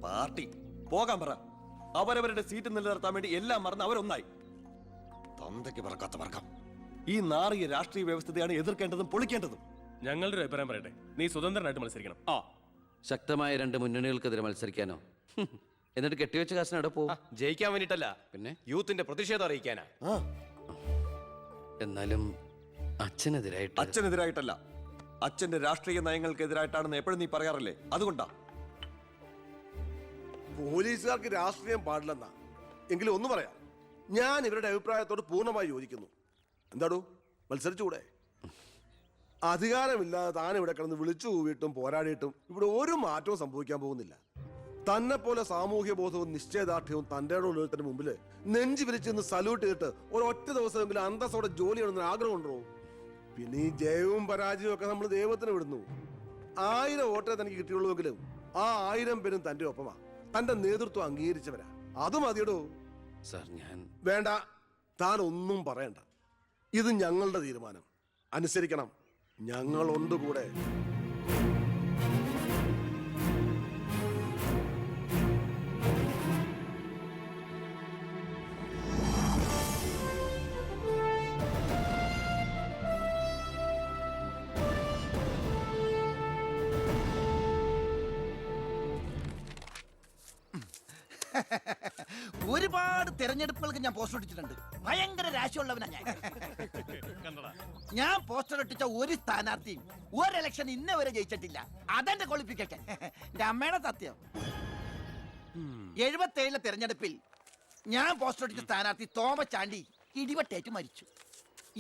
Party പോകാൻ പറ. അവരവരുടെ സീറ്റ് നിലനിർത്താൻ വേണ്ടി എല്ലാം മറന്ന് അവരൊന്നായി. തന്തയ്ക്ക് പറക്കാത്ത വർക്കം. ഈ നാറിയ രാഷ്ട്രീയ വ്യവസ്ഥയാണ് എതിർക്കേണ്ടതും പൊളിക്കേണ്ടതും. ഞങ്ങളുടെ ഒരു അഭിപ്രായം പറയട്ടെ, നീ സ്വതന്ത്രനായിട്ട് മത്സരിക്കണം. ശക്തമായ 2 മുന്നണികൾക്കെതിരെ മത്സരിക്കാനോ? എന്നിട്ട് കെട്ടിവെച്ച കാശിന് എവിടെ പോകും? ജയിക്കാൻ വേണ്ടിട്ടല്ല, പിന്നെ യൂത്തിന്റെ പ്രതിഷേധം അറിയിക്കാനാ. എന്നാലും അച്ഛനെതിരായിട്ടല്ല, അച്ഛന്റെ രാഷ്ട്രീയ നയങ്ങൾക്കെതിരായിട്ടാണെന്ന് എപ്പോഴും നീ പറയാറില്ലേ? അതുകൊണ്ടാ. പോലീസുകാർക്ക് രാഷ്ട്രീയം പാടില്ലെന്നാ. എങ്കിലും ഒന്ന് പറയാം, ഞാൻ ഇവരുടെ അഭിപ്രായത്തോട് പൂർണ്ണമായി യോജിക്കുന്നു. എന്താടൂ, മത്സരിച്ചുകൂടെ? അധികാരമില്ലാതെ താൻ ഇവിടെ കിടന്ന് വിളിച്ചു കൂവിയിട്ടും പോരാടിയിട്ടും ഇവിടെ ഒരു മാറ്റവും സംഭവിക്കാൻ പോകുന്നില്ല. തന്നെ പോലെ സാമൂഹ്യ ബോധവും നിശ്ചയദാർഢ്യവും തന്റെ ഉള്ളതിന് മുമ്പിൽ നെഞ്ചു വിരിച്ചെന്ന് സല്യൂട്ട് ചെയ്തിട്ട് ഒരൊറ്റ ദിവസമെങ്കിലും അന്തസ്സോടെ ജോലി ചെയ്യണമെന്ന് ആഗ്രഹം ഉണ്ടോ? പിന്നെ ഈ ജയവും പരാജയവും ഒക്കെ നമ്മൾ ദൈവത്തിന് വിടുന്നു. 1000 വോട്ടേ തനിക്ക് കിട്ടിയുള്ളൂവെങ്കിലും ആ 1000 പേരും തന്റെ ഒപ്പമാ, തന്റെ നേതൃത്വം അംഗീകരിച്ചവരാ. അത് മതിയടോ. വേണ്ട, താൻ ഒന്നും പറയണ്ട. ഇത് ഞങ്ങളുടെ തീരുമാനം, അനുസരിക്കണം. ഞങ്ങളുണ്ട് കൂടെ. ഒരുപാട് തെരഞ്ഞെടുപ്പുകൾക്ക് ഞാൻ പോസ്റ്റർ ഒട്ടിച്ചിട്ടുണ്ട്. ഭയങ്കര രാശിയുള്ളവനാ ഞാൻ പോസ്റ്റർ ഒട്ടിച്ച ഒരു സ്ഥാനാർത്ഥിയും ഒരു ഇലക്ഷൻ ഇന്നേ വരെ ജയിച്ചിട്ടില്ല. അതെന്റെ ക്വാളിഫിക്കേഷൻ. എന്റെ അമ്മയുടെ സത്യം. 77 തെരഞ്ഞെടുപ്പിൽ ഞാൻ പോസ്റ്റർ ഒട്ടിച്ച സ്ഥാനാർത്ഥി തോമസ് ചാണ്ടി ഇടിവട്ടേറ്റ് മരിച്ചു.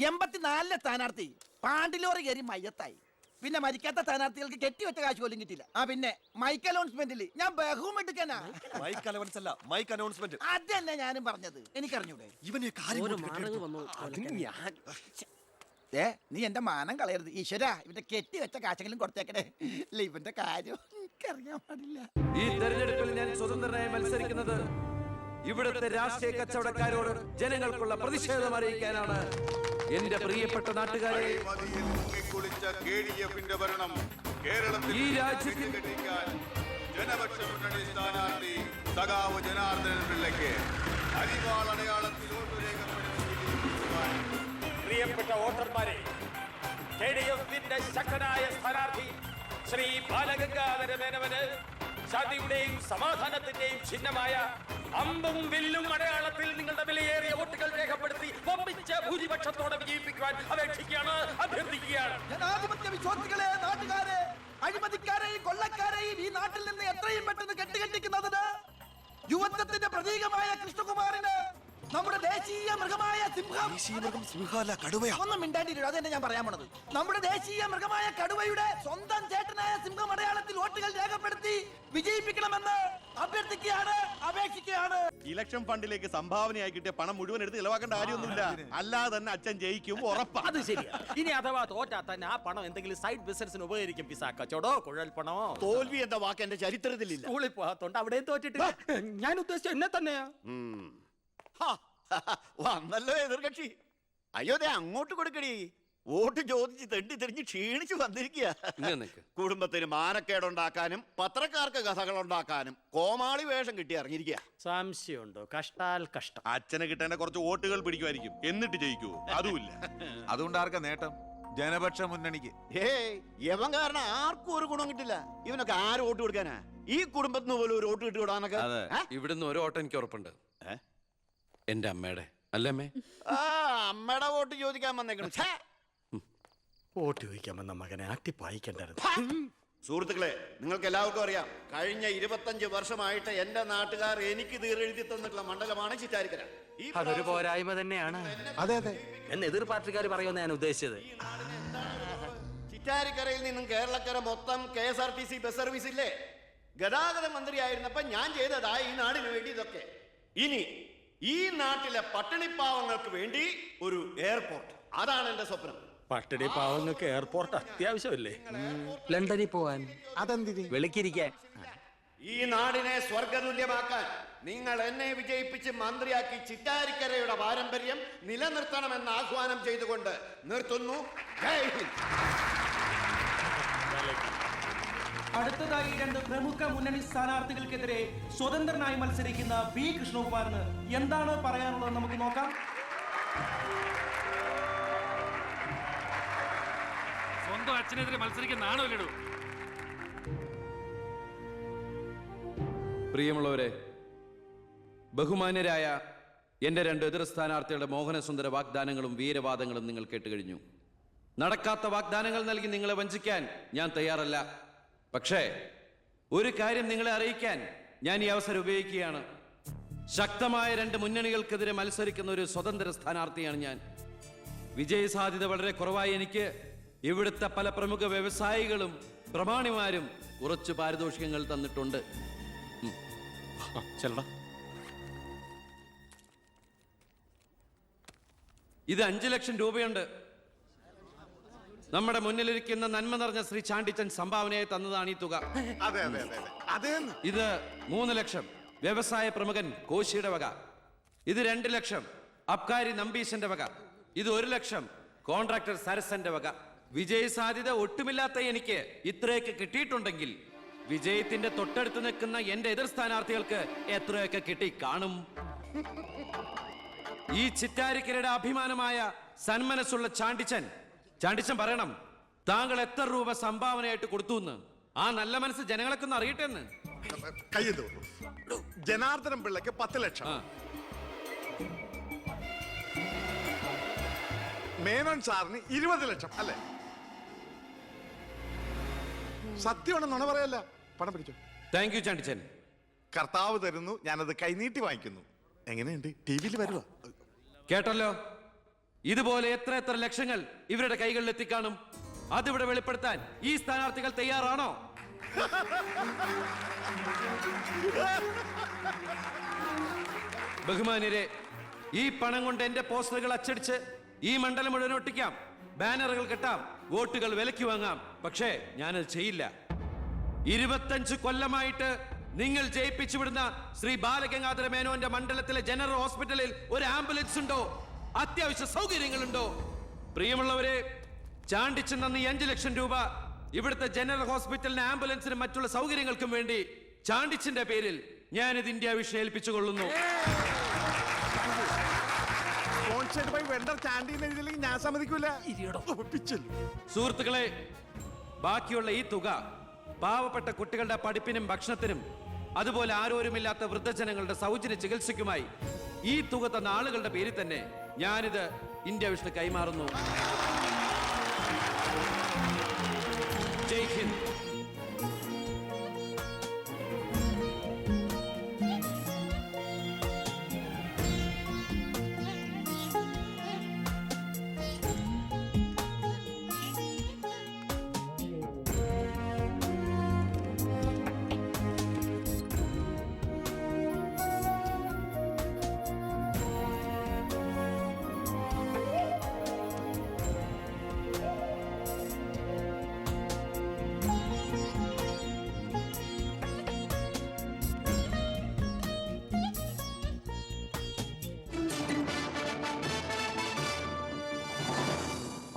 84 സ്ഥാനാർത്ഥി പാണ്ടിലോറി കയറി മയ്യത്തായി. പിന്നെ മരിക്കാത്ത സ്ഥാനാർത്ഥികൾക്ക് കെട്ടിവെച്ച കാശ് പോലും കിട്ടില്ല. പിന്നെ മൈക്ക് അനൗൺസ്മെന്റിൽ ഞാൻ ബഹുമെടുക്കാനാ. മൈക്ക് അലവൻസ് അല്ല, മൈക്ക് അനൗൺസ്മെന്റ്. അതന്നെ ഞാനും പറഞ്ഞത്. എനിക്കറിഞ്ഞൂടെ? നീ എന്റെ മാനം കളയരുത് ഈശ്വര. ഇവന്റെ കെട്ടിവെച്ച കാശെങ്കിലും കൊടുത്തേക്കണേ. ഇല്ല, ഇവന്റെ കാര്യം എനിക്കറിയാൻ പാടില്ല. ഈ തെരഞ്ഞെടുപ്പിൽ ഞാൻ സ്വതന്ത്രനായി മത്സരിക്കുന്നത് ഇവിടുത്തെ രാഷ്ട്രീയ കച്ചവടക്കാരോട് ജനങ്ങൾക്കുള്ള പ്രതിഷേധം അറിയിക്കാനാണ്. എന്റെ പ്രിയപ്പെട്ട നാട്ടുകാരെ, ഈ രാജ്യത്തിൽ ജനപക്ഷ മുന്നണി സ്ഥാനാർത്ഥി സഖാവ് ജനാർദ്ദനൻ പിള്ളയ്ക്ക് അരിവാൾ അടയാളത്തിൽ വോട്ട് രേഖപ്പെടുത്തുവാൻ പ്രിയപ്പെട്ട വോട്ടർമാരെ, KDFന്റെ ശക്തനായ സ്ഥാനാർത്ഥി ശ്രീ ബാലഗംഗാധര മേനോന് ശാന്തിയുടെയും സമാധാനത്തിന്റെയും ചിഹ്നമായ അമ്പും വില്ലും അടയാളത്തിൽ നിങ്ങളുടെ വിലയേറിയ വോട്ടുകൾ രേഖപ്പെടുത്തി വമ്പിച്ച ഭൂരിപക്ഷത്തോടെ വിജയിപ്പിക്കുവാൻ അപേക്ഷിക്കുകയാണ്, അഭ്യർത്ഥിക്കുകയാണ്. ജനാധിപത്യ വിശ്വാസികളെ, നാട്ടുകാരെ, അഴിമതിക്കാരെയും കൊള്ളക്കാരെയും ഈ നാട്ടിൽ നിന്ന് എത്രയും പെട്ടെന്ന് കെട്ടുകെട്ടിക്കുന്നതിന് യുവത്വത്തിന്റെ പ്രതീകമായ കൃഷ്ണകുമാറിന് നമ്മുടെ ദേശീയ മൃഗമായ ഒന്നും മിണ്ടാണ്ടിരിക്കും. അതെന്നെ ഞാൻ പറയാൻ പോണത്. നമ്മുടെ ദേശീയ മൃഗമായ കടുവയുടെ സ്വന്തം ചേട്ടനായ സിംഹം അടയാളത്തിൽ വോട്ടുകൾ രേഖപ്പെടുത്തി വിജയിപ്പിക്കണമെന്ന് അഭ്യർത്ഥിക്കുകയാണ്, അപേക്ഷിക്കുകയാണ്. ഇലക്ഷൻ ഫണ്ടിലേക്ക് സംഭാവനയായി കിട്ടിയ പണം മുഴുവൻ എടുത്ത് ഇളവാക്കേണ്ട കാര്യമൊന്നുമില്ല. അല്ലാതെ തന്നെ അച്ഛൻ ജയിക്കും, ഉറപ്പാ. അത് ശരിയാ. ഇനി അഥവാ തോറ്റാ തന്നെ ആ പണം എന്തെങ്കിലും സൈഡ് ബിസിനസിന് ഉപകരിക്കും. പിസ കച്ചവടോ കുഴൽ പണമോ. തോൽവി എന്ന വാക്ക് എന്റെ ചരിത്രത്തിലില്ല. സ്കൂളിൽ പോകാത്തോണ്ട് അവിടെയും തോറ്റിട്ടില്ല. ഞാൻ ഉദ്ദേശിച്ച എന്നെ തന്നെയാ. വന്നല്ലോ എതിർകക്ഷി. അയ്യോ, അങ്ങോട്ട് കൊടുക്കടി. വോട്ട് ചോദിച്ച് തെണ്ടി തെരിഞ്ഞ് ക്ഷീണിച്ചു വന്നിരിക്കുക. കുടുംബത്തിന് മാനക്കേടുണ്ടാക്കാനും പത്രക്കാർക്ക് കഥകൾ ഉണ്ടാക്കാനും കോമാളി വേഷം കിട്ടി ഇറങ്ങിയിരിക്കുക. സംശയമുണ്ടോ? കഷ്ടാൽ കഷ്ടം. അച്ഛനെ കിട്ടേണ്ട കുറച്ച് വോട്ടുകൾ പിടിക്കുമായിരിക്കും, എന്നിട്ട് ജയിക്കൂ? അതുമില്ല. അതുകൊണ്ട് ആർക്കാ നേട്ടം? ജനപക്ഷ മുന്നണിക്ക്. യവൻ കാരണം ആർക്കും ഒരു ഗുണം കിട്ടില്ല. ഇവനൊക്കെ ആര് വോട്ട് കൊടുക്കാനാ? ഈ കുടുംബത്തിന് പോലും ഒരു വോട്ട് കിട്ടിവിടാനൊക്കെ. ഇവിടുന്ന് ഒരു വോട്ട് എനിക്ക് ഉറപ്പുണ്ട്. എന്റെ അമ്മയുടെ. അല്ലമ്മേ? അമ്മയുടെ വോട്ട് ചോദിക്കാൻ വന്നേക്കണം. വോട്ട് ചോദിക്കാൻ വന്ന മകനെ ആട്ടിപ്പായിക്കണ്ടായിരുന്നു. സുഹൃത്തുക്കളെ, നിങ്ങൾക്ക് എല്ലാവർക്കും അറിയാം, കഴിഞ്ഞ 25 വർഷമായിട്ട് എന്റെ നാട്ടുകാർ എനിക്ക് തീരെഴുതി തന്നിട്ടുള്ള മണ്ഡലമാണ് ചിറ്റാരിക്കര. അതൊരു പോരായ്മ തന്നെയാണ്. അതെ അതെ, എന്ന് എതിർ പാർട്ടിക്കാർ പറയുമെന്ന് ഞാൻ ഉദ്ദേശിച്ചത്. ചിറ്റാരിക്കരയിൽ നിന്നും കേരളക്കര മൊത്തം KSRTC ബസ് സർവീസ് ഇല്ലേ? ഗതാഗത മന്ത്രിയായിരുന്നപ്പോ ഞാൻ ചെയ്തതാ ഈ നാടിന് വേണ്ടി ഇതൊക്കെ. ഇനി ഈ നാട്ടിലെ പട്ടിണിപ്പാവങ്ങൾക്ക് വേണ്ടി ഒരു എയർപോർട്ട്, അതാണ് എന്റെ സ്വപ്നം. പട്ടിണി പാവങ്ങൾക്ക് എയർപോർട്ട് അത്യാവശ്യമല്ലേ? ലണ്ടനിൽ പോവാൻ, അതെന്തിന്? വെളുക്കിരിക്കാൻ. ഈ നാടിനെ സ്വർഗതുല്യമാക്കാൻ നിങ്ങൾ എന്നെ വിജയിപ്പിച്ച് മന്ത്രിയാക്കി ചിറ്റാരിക്കരയുടെ പാരമ്പര്യം നിലനിർത്തണമെന്ന് ആഹ്വാനം ചെയ്തുകൊണ്ട് നിർത്തുന്നു. ജയ് ഹിന്ദ്. അടുത്തതായി രണ്ട് പ്രമുഖ മുന്നണി സ്ഥാനാർത്ഥികൾക്കെതിരെ സ്വതന്ത്രനായി മത്സരിക്കുന്ന ബി കൃഷ്ണകുമാറിന് എന്താണ് പറയാനുള്ളത് നമുക്ക് നോക്കാം. സ്വന്തം അച്ഛനെതിരെ മത്സരിക്കുന്നതാണോ ഇല്ലടൂ? പ്രിയമുള്ളവരെ, ബഹുമാന്യരായ എൻ്റെ രണ്ട് എതിർ സ്ഥാനാർത്ഥികളുടെ മോഹനസുന്ദര വാഗ്ദാനങ്ങളും വീരവാദങ്ങളും നിങ്ങൾ കേട്ടുകഴിഞ്ഞു. നടക്കാത്ത വാഗ്ദാനങ്ങൾ നൽകി നിങ്ങളെ വഞ്ചിക്കാൻ ഞാൻ തയ്യാറല്ല. പക്ഷേ ഒരു കാര്യം നിങ്ങളെ അറിയിക്കാൻ ഞാൻ ഈ അവസരം ഉപയോഗിക്കുകയാണ്. ശക്തമായ രണ്ട് മുന്നണികൾക്കെതിരെ മത്സരിക്കുന്ന ഒരു സ്വതന്ത്ര സ്ഥാനാർത്ഥിയാണ് ഞാൻ. വിജയസാധ്യത വളരെ കുറവായി എനിക്ക് ഇവിടുത്തെ പല പ്രമുഖ വ്യവസായികളും പ്രമാണിമാരും കുറച്ച് പാരിതോഷികങ്ങൾ തന്നിട്ടുണ്ട്. ഇത് 5 ലക്ഷം രൂപയുണ്ട്. നമ്മുടെ മുന്നിലിരിക്കുന്ന നന്മ നിറഞ്ഞ ശ്രീ ചാണ്ടിച്ചൻ സംഭാവനയായി തന്നതാണ് ഈ തുക. ഇത് 3 ലക്ഷം വ്യവസായ പ്രമുഖൻ കോശിയുടെ വക. ഇത് 2 ലക്ഷം അബ്കാരി നമ്പീശന്റെ വക. ഇത് 1 ലക്ഷം കോൺട്രാക്ടർ സരസന്റെ വക. വിജയ സാധ്യത ഒട്ടുമില്ലാത്ത എനിക്ക് ഇത്രയൊക്കെ കിട്ടിയിട്ടുണ്ടെങ്കിൽ വിജയത്തിന്റെ തൊട്ടടുത്ത് നിൽക്കുന്ന എന്റെ എതിർ സ്ഥാനാർത്ഥികൾക്ക് എത്രയൊക്കെ കിട്ടി കാണും. ഈ ചിറ്റാരിക്കരയുടെ അഭിമാനമായ സന്മനസ്സുള്ള ചാണ്ടിച്ചൻ പറയണം, താങ്കൾ എത്ര രൂപ സംഭാവനയായിട്ട് കൊടുത്തു എന്ന്. ആ നല്ല മനസ്സ് ജനങ്ങളൊക്കെ ഒന്ന് അറിയട്ടെ എന്ന്. ജനാർദ്ദനം പിള്ളയ്ക്ക് 10 ലക്ഷം, മേനോൻ സാറിന് 20 ലക്ഷം അല്ലേ? സത്യമാണ്, നുണ പറയല്ല. പണം പിടിച്ചു. Thank you Chandichan. കർത്താവ് തരുന്നു, ഞാനത് കൈനീട്ടി വാങ്ങിക്കുന്നു. എങ്ങനെയുണ്ട്? ടിവിയിൽ വരുക കേട്ടല്ലോ. ഇതുപോലെ എത്ര ലക്ഷങ്ങൾ ഇവരുടെ കൈകളിൽ എത്തിക്കാണും. അതിവിടെ വെളിപ്പെടുത്താൻ ഈ സ്ഥാനാർത്ഥികൾ തയ്യാറാണോ? ബഹുമാന്യരെ, ഈ പണം കൊണ്ട് എന്റെ പോസ്റ്ററുകൾ അച്ചടിച്ച് ഈ മണ്ഡലം മുഴുവൻ ഒട്ടിക്കാം, ബാനറുകൾ കെട്ടാം, വോട്ടുകൾ വിലയ്ക്ക് വാങ്ങാം. പക്ഷേ ഞാനത് ചെയ്യില്ല. 25 കൊല്ലമായിട്ട് നിങ്ങൾ ജയിപ്പിച്ചു വിടുന്ന ശ്രീ ബാലഗംഗാധര മേനോന്റെ മണ്ഡലത്തിലെ ജനറൽ ഹോസ്പിറ്റലിൽ ഒരു ആംബുലൻസ് ഉണ്ടോ? അത്യാവശ്യ സൗകര്യങ്ങളുണ്ടോ? പ്രിയമുള്ളവരെ, ചാണ്ടിച്ചൻ നന്ദി 5 ലക്ഷം രൂപ ഇവിടുത്തെ ജനറൽ ഹോസ്പിറ്റലിന് ആംബുലൻസിനും മറ്റുള്ള സൗകര്യങ്ങൾക്കും വേണ്ടി ചാണ്ടിച്ചന്റെ പേരിൽ ഞാനിത് ഇന്ത്യ വിഷൻ ഏൽപ്പിച്ചുകൊള്ളുന്നു. ഞാൻ സമ്മതിക്കൂല. സുഹൃത്തുക്കളെ, ബാക്കിയുള്ള ഈ തുക പാവപ്പെട്ട കുട്ടികളുടെ പഠിപ്പിനും ഭക്ഷണത്തിനും അതുപോലെ ആരോരുമില്ലാത്ത വൃദ്ധജനങ്ങളുടെ സൗജന്യ ചികിത്സയ്ക്കുമായി ഈ തുക തന്ന ആളുകളുടെ പേരിൽ തന്നെ ഞാനിത് ഇന്ത്യ വിഷൻ കൈമാറുന്നു. ജയ് ഹിന്ദ്.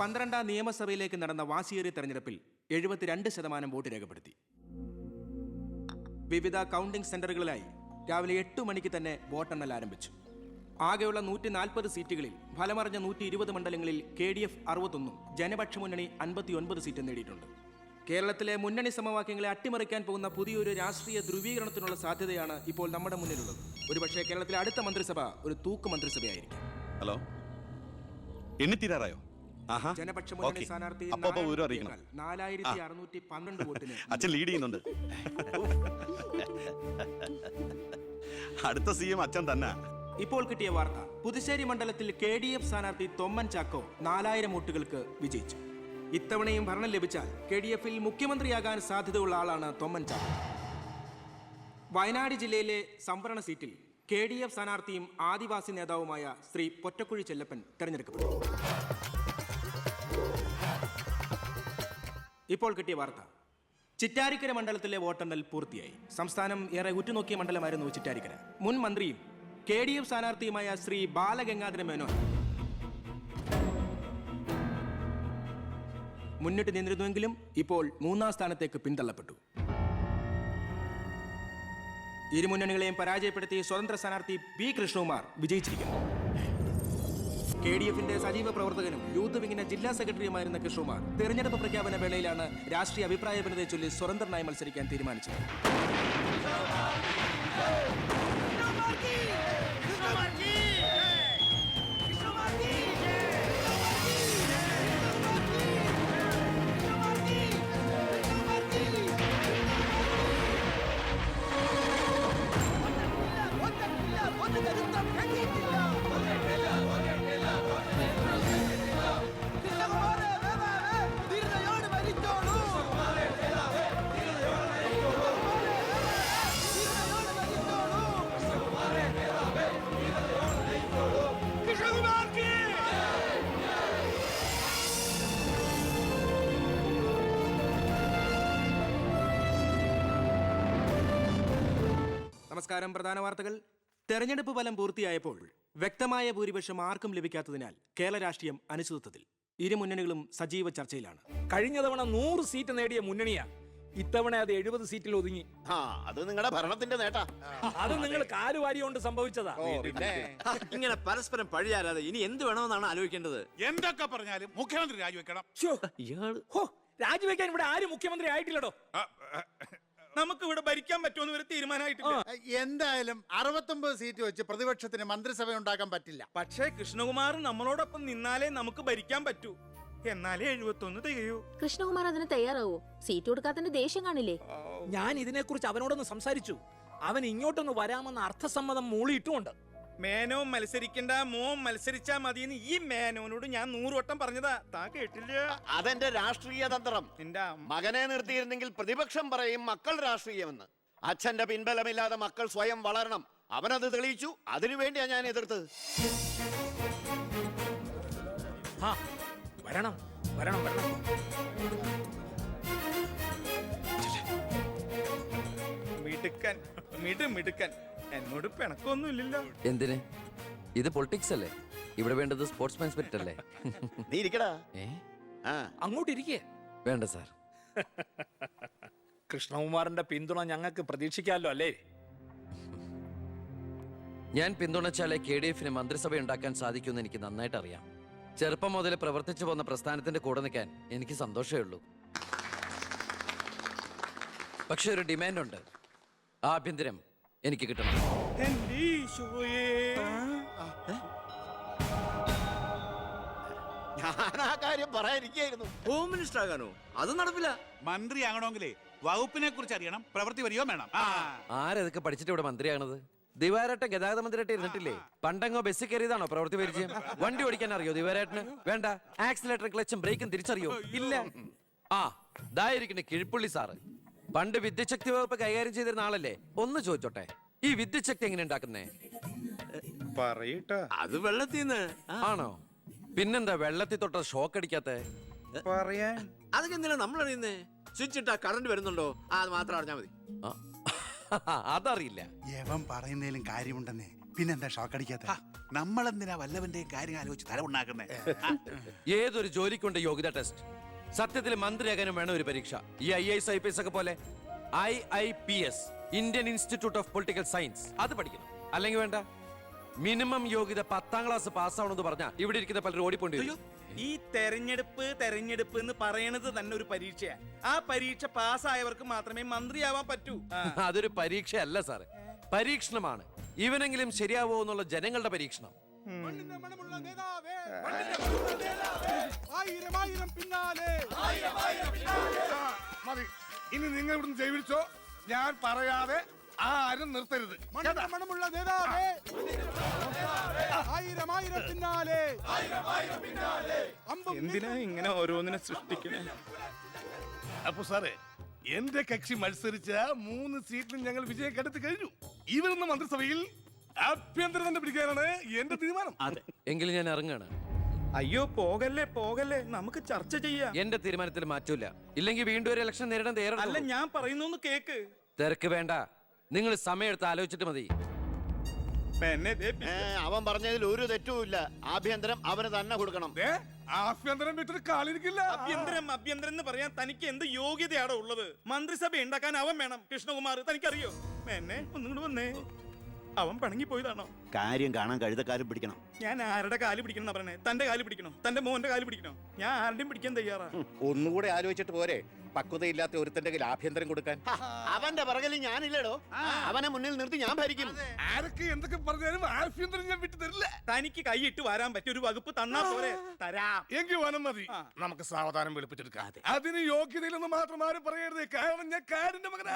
പന്ത്രണ്ടാം നിയമസഭയിലേക്ക് നടന്ന വാശിയേറിയ തെരഞ്ഞെടുപ്പിൽ 72% വോട്ട് രേഖപ്പെടുത്തി. വിവിധ കൗണ്ടിംഗ് സെന്ററുകളിലായി രാവിലെ 8 മണിക്ക് തന്നെ വോട്ടെണ്ണൽ ആരംഭിച്ചു. ആകെയുള്ള 140 സീറ്റുകളിൽ ഫലമറിഞ്ഞ 120 മണ്ഡലങ്ങളിൽ KDF 61, ജനപക്ഷ മുന്നണി 59 സീറ്റ് നേടിയിട്ടുണ്ട്. കേരളത്തിലെ മുന്നണി സമവാക്യങ്ങളെ അട്ടിമറിക്കാൻ പോകുന്ന പുതിയൊരു രാഷ്ട്രീയ ധ്രുവീകരണത്തിനുള്ള സാധ്യതയാണ് ഇപ്പോൾ നമ്മുടെ മുന്നിലുള്ളത്. ഒരുപക്ഷെ കേരളത്തിലെ അടുത്ത മന്ത്രിസഭ ഒരു തൂക്ക് മന്ത്രിസഭയായിരിക്കും. ഹലോ, എണ്ണിത്തീരാറായോ? ജനപക്ഷ മുന്നണി സ്ഥാനാർത്ഥി 4612 വോട്ടിന് അച്ഛൻ ലീഡ് ചെയ്യുന്നുണ്ട്. അടുത്ത CM അച്ഛൻ തന്നെ. ഇപ്പോൾ കിട്ടിയ വാർത്ത, പുതുശ്ശേരി മണ്ഡലത്തിൽ KDF സ്ഥാനാർത്ഥി തൊമ്മൻ ചാക്കോ 4000 വോട്ടുകൾക്ക് വിജയിച്ചു. ഇത്തവണയും ഭരണം ലഭിച്ചാൽ KDF-ൽ മുഖ്യമന്ത്രിയാകാൻ സാധ്യതയുള്ള ആളാണ് തൊമ്മൻ ചാക്കോ. വയനാട് ജില്ലയിലെ സംവരണ സീറ്റിൽ KDF സ്ഥാനാർത്ഥിയും ആദിവാസി നേതാവുമായ ശ്രീ പൊറ്റക്കുഴി ചെല്ലപ്പൻ തെരഞ്ഞെടുക്കപ്പെട്ടു. ഇപ്പോൾ കിട്ടിയ വാർത്ത, ചിറ്റാരിക്കര മണ്ഡലത്തിലെ വോട്ടെണ്ണൽ പൂർത്തിയായി. സംസ്ഥാനം ഏറെ ഉറ്റുനോക്കിയ മണ്ഡലമായിരുന്നു ചിറ്റാരിക്കര. മുൻ മന്ത്രിയും KDF സ്ഥാനാർത്ഥിയുമായ ശ്രീ ബാലഗംഗാധര മേനോൻ മുന്നിട്ട് നിന്നിരുന്നുവെങ്കിലും ഇപ്പോൾ 3ാം സ്ഥാനത്തേക്ക് പിന്തള്ളപ്പെട്ടു. ഇരു മുന്നണികളെയും പരാജയപ്പെടുത്തി സ്വതന്ത്ര സ്ഥാനാർത്ഥി പി കൃഷ്ണകുമാർ വിജയിച്ചിരിക്കുന്നു. KDF-ന്റെ സജീവ പ്രവർത്തകനും യൂത്ത് വിങ്ങിന്റെ ജില്ലാ സെക്രട്ടറിയുമായിരുന്ന കൃഷ്ണകുമാർ തെരഞ്ഞെടുപ്പ് പ്രഖ്യാപന വേളയിലാണ് രാഷ്ട്രീയ അഭിപ്രായ ഭിന്നതയെ ചൊല്ലി സ്വതന്ത്രനായി മത്സരിക്കാൻ തീരുമാനിച്ചത്. നമസ്കാരം. പ്രധാന വാർത്തകൾ. തെരഞ്ഞെടുപ്പ് ഫലം പൂർത്തിയായപ്പോൾ വ്യക്തമായ ഭൂരിപക്ഷം ആർക്കും ലഭിക്കാത്തതിനാൽ കേരള രാഷ്ട്രീയം അനിശ്ചിതത്വത്തിൽ. ഇരു മുന്നണികളും സജീവ ചർച്ചയിലാണ്. കഴിഞ്ഞ തവണ 100 സീറ്റ് നേടിയ മുന്നണിയാ, ഇത്തവണ അത് 70 സീറ്റിൽ ഒതുങ്ങി. അത് നിങ്ങളുടെ ഭരണത്തിന്റെ നേട്ടാ. അത് നിങ്ങൾ കാലുവാരി കൊണ്ട് സംഭവിച്ചതാ. ഇങ്ങനെ പരസ്പരം പഴിയാരാതെ ഇനി എന്ത് വേണമെന്നാണ് ആലോചിക്കേണ്ടത്. എന്തൊക്കെ പറഞ്ഞാലും മുഖ്യമന്ത്രി രാജിവെക്കണം. രാജിവെക്കാൻ ഇവിടെ ആരും മുഖ്യമന്ത്രി ആയിട്ടില്ലടോ. നമുക്ക് ഇവിടെ ഭരിക്കാൻ പറ്റുമെന്ന് ഒരു തീരുമാനമായിട്ടില്ല. എന്തായാലും 69 സീറ്റ് വെച്ച് പ്രതിപക്ഷത്തിന് മന്ത്രിസഭ ഉണ്ടാക്കാൻ പറ്റില്ല. പക്ഷേ കൃഷ്ണകുമാർ നമ്മളോടൊപ്പം നിന്നാലേ നമുക്ക് ഭരിക്കാൻ പറ്റൂ. എന്നാലേ 71 തികയൂ. കൃഷ്ണകുമാർ അതിന് തയ്യാറാവോ? സീറ്റ് കൊടുക്കാത്തതിന്റെ ദേഷ്യം കാണില്ലേ? ഞാൻ ഇതിനെക്കുറിച്ച് അവനോടൊന്ന് സംസാരിച്ചു. അവൻ ഇങ്ങോട്ടൊന്ന് വരാമെന്ന അർത്ഥസമ്മതം മൂളിയിട്ടുമുണ്ട്. മേനോൻ മത്സരിക്കണ്ട, മോൻ മത്സരിച്ചാ മതിയെന്ന് ഈ മേനോനോട് ഞാൻ 100 വട്ടം പറഞ്ഞതാ. താ കേട്ടില്ല. അതെന്റെ രാഷ്ട്രീയ തന്ത്രം. മകനെ നിർത്തിയിരുന്നെങ്കിൽ പ്രതിപക്ഷം പറയും മക്കൾ രാഷ്ട്രീയമെന്ന്. അച്ഛന്റെ പിൻബലമില്ലാതെ മക്കൾ സ്വയം വളരണം. അവനത് തെളിയിച്ചു. അതിനുവേണ്ടിയാ ഞാൻ എതിർത്തത്. വരണം വരണം വരണം. മിടുക്കൻ മിടുക്കൻ. എന്നോട് പിണക്കൊന്നുമില്ലല്ലോ. എന്തിന്? ഇത് പൊളിറ്റിക്സ് അല്ലേ? ഇവിടെ വേണ്ടത് സ്പോർട്സ്മാൻ സ്പിരിറ്റ് അല്ലേ? നീ ഇരിക്കടാ. അങ്ങോട്ട് ഇരിക്കേ. വേണ്ട സാർ. കൃഷ്ണകുമാറിന്റെ പിന്തുണ ഞങ്ങൾക്ക് പ്രതീക്ഷിക്കാമല്ലോ അല്ലേ? ഞാൻ പിന്തുണച്ചാലേ KDF-ന് മന്ത്രിസഭ ഉണ്ടാക്കാൻ സാധിക്കുമെന്ന് എനിക്ക് നന്നായിട്ട് അറിയാം. ചെറുപ്പം മുതൽ പ്രവർത്തിച്ചു പോന്ന പ്രസ്ഥാനത്തിന്റെ കൂടെ നിൽക്കാൻ എനിക്ക് സന്തോഷമേ ഉള്ളൂ. പക്ഷെ ഒരു ഡിമാൻഡ് ഉണ്ട്. ആഭ്യന്തരം എനിക്ക് കിട്ടണം. ഞാൻ ആ കാര്യം പറയാനിരിക്കായിരുന്നു. Home minister ആകാനോ? അത് നടപ്പില്ല. മന്ത്രി ആകണമെങ്കിലേ വകുപ്പിനെ കുറിച്ച് അറിയണം, പ്രവൃത്തി വരികയോ വേണം. ആരതൊക്കെ പഠിച്ചിട്ട് ഇവിടെ മന്ത്രിയാണത്? ദിവാരേട്ടൻ ഗതാഗത മന്ത്രിയായിട്ട് ഇരുന്നിട്ടില്ലേ? പണ്ടങ്ങോ ബസ്സിൽ കയറിയതാണോ പ്രവൃത്തി പരിചയം? വണ്ടി ഓടിക്കാൻ അറിയോ ദിവാരേട്ടന്? വേണ്ട. ആക്സിലേറ്റർ ക്ലച്ചും ബ്രേക്കും തിരിച്ചറിയോ? ഇല്ല. ദായിരിക്കണേ കിഴിപ്പുള്ളി സാറ്. പണ്ട് വിദ്യുച്ഛക്തി വകുപ്പ് കൈകാര്യം ചെയ്തിരുന്ന ആളല്ലേ? ഒന്ന് ചോദിച്ചോട്ടെ, ഈ വിദ്യുച്ഛക്തി എങ്ങനെ ഉണ്ടാക്കുന്നേ? അത് വെള്ളത്തിന്ന് ആണോ? പിന്നെന്താ വെള്ളത്തിൽ തൊട്ട ഷോക്ക് അടിക്കാത്ത? പറയാൻ അതൊക്കെ എന്തിനാ നമ്മൾ അറിയുന്നേ? സ്വിച്ച് ഇട്ടാ കറണ്ട് വരുന്നുണ്ടോ? അത് മാത്രം അറിഞ്ഞാ മതി. അതറിയില്ല. യവൻ പറയുന്നതിലും കാര്യമുണ്ടെന്നേ. പിന്നെന്താ ഷോക്ക് അടിക്കാത്ത? നമ്മളെന്തിനാ വല്ലവന്റെയും കാര്യം ആലോചിച്ച് തല ഉണ്ടാക്കുന്നേ? ഏതൊരു ജോലിക്കുണ്ട് യോഗ്യത ടെസ്റ്റ്. സത്യത്തിൽ മന്ത്രിയാകാനും വേണം ഒരു പരീക്ഷ. ഈ IAS IPS ഒക്കെ പോലെ IIPS, Indian institute of political science, അത് പഠിക്കണം. അല്ലെങ്കിൽ വേണ്ട. മിനിമം യോഗ്യത 10ാം ക്ലാസ് പാസ്സാവണമെന്ന് പറഞ്ഞാ ഇവിടെ ഇരിക്കുന്ന പലരും ഓടിപ്പോണ്ടി വരും. ഈ തെരഞ്ഞെടുപ്പ് എന്ന് പറയണത് തന്നെ ഒരു പരീക്ഷയാ. ആ പരീക്ഷ പാസ്സായവർക്ക് മാത്രമേ മന്ത്രിയാവാൻ പറ്റൂ. അതൊരു പരീക്ഷയല്ല സാറേ, പരീക്ഷണമാണ്. ഇവനെങ്കിലും ശരിയാവോ എന്നുള്ള ജനങ്ങളുടെ പരീക്ഷണം. മതി. ഇനി നിങ്ങൾ ഇവിടുന്ന് ജൈവിച്ചോ. ഞാൻ പറയാതെ ആരും നിർത്തരുത്. മണമുള്ള നേതാവേ, ആയിരം ആയിരം പിന്നാലെ. എന്തിനാ ഇങ്ങനെ ഓരോന്നിനെ സൃഷ്ടിക്കണേ? അപ്പൊ സാറേ, എന്റെ കക്ഷി മത്സരിച്ച 3 സീറ്റിലും ഞങ്ങൾ വിജയം കണ്ടെത്തി കഴിഞ്ഞു. ഇവരുന്ന മന്ത്രിസഭയിൽ ആഭ്യന്തരം തന്നെ പിടിക്കാനാണ് എന്റെ തീരുമാനം. എങ്കിലും ഞാൻ ഇറങ്ങാണ്. അയ്യോ പോകല്ലേ, നമുക്ക് ചർച്ച ചെയ്യാം. എന്റെ തീരുമാനത്തിൽ മാറ്റൂല. ഇല്ലെങ്കിൽ വീണ്ടും ഒരു ഇലക്ഷൻ നേരിടാൻ തയ്യാറല്ല. അല്ല, ഞാൻ പറയുന്നു കേക്ക്. തിരക്ക് വേണ്ട, നിങ്ങൾ സമയമെടുത്ത് ആലോചിച്ചിട്ട് മതി. അവൻ പറഞ്ഞതിൽ ഒരു തെറ്റുമില്ല. ആഭ്യന്തരം അവന് തന്നെ കൊടുക്കണം. ആഭ്യന്തരം വിട്ടിട്ട് കാലിരിക്കില്ല. അഭ്യന്തരം എന്ന് പറയാൻ തനിക്ക് എന്ത് യോഗ്യതയാണോ ഉള്ളത്? മന്ത്രിസഭ ഉണ്ടാക്കാൻ അവൻ വേണം. കൃഷ്ണകുമാർ തനിക്കറിയോ? എന്നെ ഒന്നും കൂടെ വന്നേ. അവൻ പിണങ്ങി പോയതാണോ? കാര്യം കാണാൻ കഴുതക്കാരും പിടിക്കണം. ഞാൻ ആരുടെ കാല് പിടിക്കണം പറഞ്ഞേ? തന്റെ കാല് പിടിക്കണോ? തന്റെ മോന്റെ കാല് പിടിക്കണോ? ഞാൻ ആരുടെയും പിടിക്കാൻ തയ്യാറാ. ഒന്നുകൂടെ ആലോചിച്ചിട്ട് പോരെ പക്വതയില്ലാത്ത ഒരുത്തന്റെ കയ്യിൽ ആഭ്യന്തരം കൊടുക്കാൻ. അവന്റെ പിറകിൽ ഞാനില്ലടോ. അവനെ മുന്നിൽ നിർത്തി ഞാൻ ഭരിക്കും. ആരൊക്കെ എന്തൊക്കെ പറഞ്ഞാലും ആഭ്യന്തരം ഞാൻ വിട്ടു തരില്ല. തനിക്ക് കൈയിട്ട് വരാൻ പറ്റിയ ഒരു വകുപ്പ് തന്നാ പോരെ? തരാം. എങ്കിൽ വനം മതി. നമുക്ക് സാവധാനം വെളുപ്പിച്ചെടുക്കാം. അതിന് യോഗ്യതയിലൊന്നും മാത്രം ആരും പറയരുത്. കാരണം ഞാൻ കാടിന്റെ മകനാ.